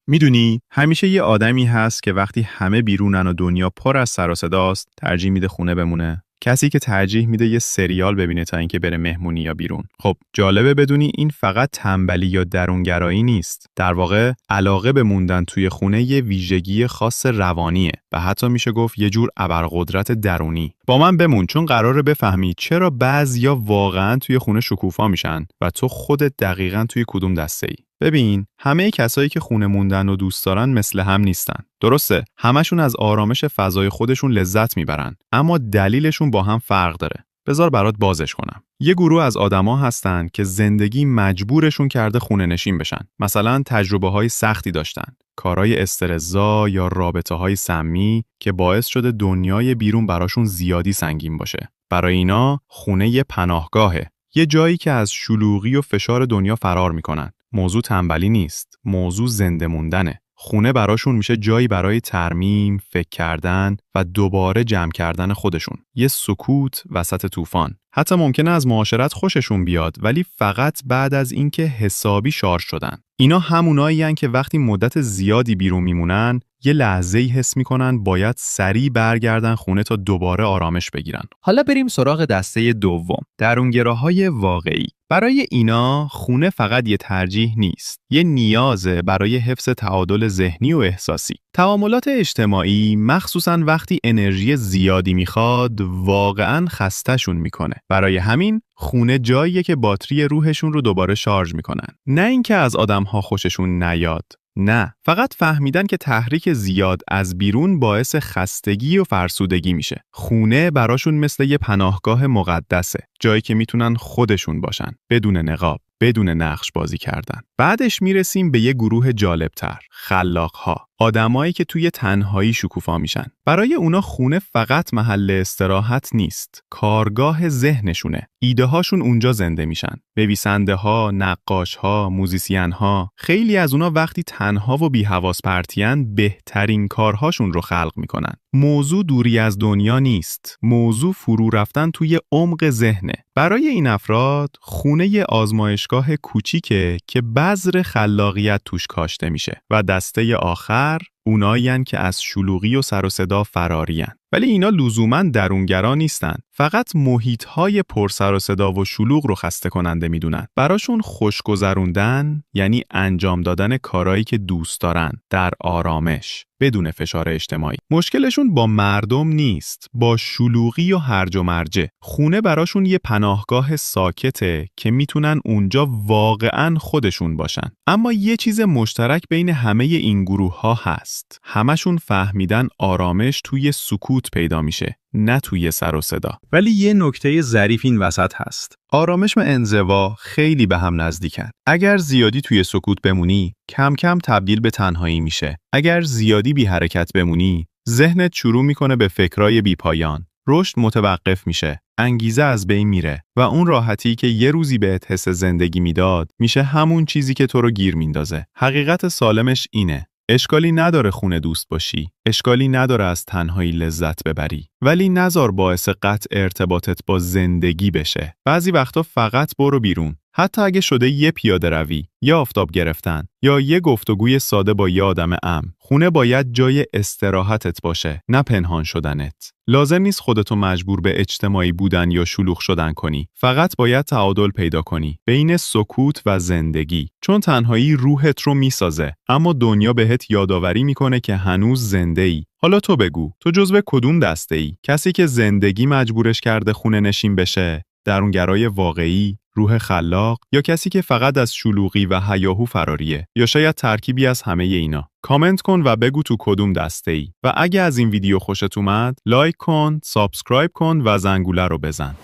میدونی همیشه یه آدمی هست که وقتی همه بیرونن و دنیا پر از سر و صداست ترجیح میده خونه بمونه. کسی که ترجیح میده یه سریال ببینه تا اینکه بره مهمونی یا بیرون. خب جالبه بدونی این فقط تنبلی یا درونگرایی نیست. در واقع علاقه به موندن توی خونه یه ویژگی خاص روانیه و حتی میشه گفت یه جور ابرقدرت درونی. با من بمون چون قراره بفهمی چرا بعضیا واقعاً توی خونه شکوفا میشن و تو خودت دقیقاً توی کدوم دسته‌ای. ببین همه کسایی که خونه موندن و دوست دارن مثل هم نیستن. درسته همشون از آرامش فضای خودشون لذت میبرن اما دلیلشون با هم فرق داره. بذار برات بازش کنم. یه گروه از آدما هستن که زندگی مجبورشون کرده خونه نشین بشن. مثلا تجربه‌های سختی داشتن، کارهای استرس‌زا یا رابطه‌های سمی که باعث شده دنیای بیرون براشون زیادی سنگین باشه. برای اینا خونه یه پناهگاهه، یه جایی که از شلوغی و فشار دنیا فرار میکنن. موضوع تنبلی نیست، موضوع زنده موندنه. خونه براشون میشه جایی برای ترمیم، فکر کردن و دوباره جمع کردن خودشون. یه سکوت وسط طوفان. حتی ممکنه از معاشرت خوششون بیاد ولی فقط بعد از اینکه حسابی شارژ شدن. اینا همونایین که وقتی مدت زیادی بیرون میمونن یه لحظه‌ای حس میکنن باید سریع برگردن خونه تا دوباره آرامش بگیرن. حالا بریم سراغ دسته دوم، درونگراهای واقعی. برای اینا خونه فقط یه ترجیح نیست، یه نیازه برای حفظ تعادل ذهنی و احساسی. تعاملات اجتماعی مخصوصاً وقتی انرژی زیادی میخواد واقعاً خسته‌شون میکنه. برای همین خونه جاییه که باتری روحشون رو دوباره شارژ میکنن. نه اینکه از آدم‌ها خوششون نیاد. نه، فقط فهمیدن که تحریک زیاد از بیرون باعث خستگی و فرسودگی میشه. خونه براشون مثل یه پناهگاه مقدسه، جایی که میتونن خودشون باشن، بدون نقاب، بدون نقش بازی کردن. بعدش میرسیم به یه گروه جالبتر، خلاق‌ها. آدمایی که توی تنهایی شکوفا میشن. برای اونا خونه فقط محل استراحت نیست، کارگاه ذهنشونه. ایده هاشون اونجا زنده میشن. نویسنده ها، نقاش ها، موزیسین ها، خیلی از اونا وقتی تنها و بی حواس پرتیان بهترین کارهاشون رو خلق میکنن. موضوع دوری از دنیا نیست، موضوع فرو رفتن توی عمق ذهنه. برای این افراد خونه یه آزمایشگاه کوچیکه که بذر خلاقیت توش کاشته میشه و دسته آخر اونایین که از شلوغی و سر و صدا فرارین. ولی اینا لزوماً درونگرا نیستن، فقط محیط‌های پر سر و صدا و شلوغ رو خسته کننده میدونن. براشون خوش گذروندن یعنی انجام دادن کارهایی که دوست دارن در آرامش، بدون فشار اجتماعی. مشکلشون با مردم نیست، با شلوغی و هرج و مرجه. خونه براشون یه پناهگاه ساکته که میتونن اونجا واقعاً خودشون باشن. اما یه چیز مشترک بین همه این گروه‌ها هست. همشون فهمیدن آرامش توی سکوت پیدا میشه، نه توی سر و صدا. ولی یه نکته ظریف این وسط هست. آرامش و انزوا خیلی به هم نزدیکن. اگر زیادی توی سکوت بمونی، کم کم تبدیل به تنهایی میشه. اگر زیادی بی حرکت بمونی، ذهنت شروع میکنه به فکرای بی پایان. رشد متوقف میشه. انگیزه از بین میره و اون راحتی که یه روزی بهت حس زندگی میداد، میشه همون چیزی که تو رو گیر میندازه. حقیقت سالمش اینه. اشکالی نداره خونه دوست باشی، اشکالی نداره از تنهایی لذت ببری، ولی نذار باعث قطع ارتباطت با زندگی بشه. بعضی وقتا فقط برو بیرون، حتی اگه شده یه پیاده روی، یا آفتاب گرفتن، یا یه گفتگوی ساده با یه آدم امن. خونه باید جای استراحتت باشه، نه پنهان شدنت. لازم نیست خودتو مجبور به اجتماعی بودن یا شلوغ شدن کنی. فقط باید تعادل پیدا کنی بین سکوت و زندگی. چون تنهایی روحت رو میسازه، اما دنیا بهت یادآوری میکنه که هنوز زنده‌ای. حالا تو بگو، تو جزو کدوم دسته‌ای؟ کسی که زندگی مجبورش کرده خونه نشین بشه، درونگرای واقعی، روح خلاق، یا کسی که فقط از شلوغی و هیاهو فراریه، یا شاید ترکیبی از همه اینا؟ کامنت کن و بگو تو کدوم دسته‌ای. و اگه از این ویدیو خوشت اومد، لایک کن، سابسکرایب کن و زنگوله رو بزن.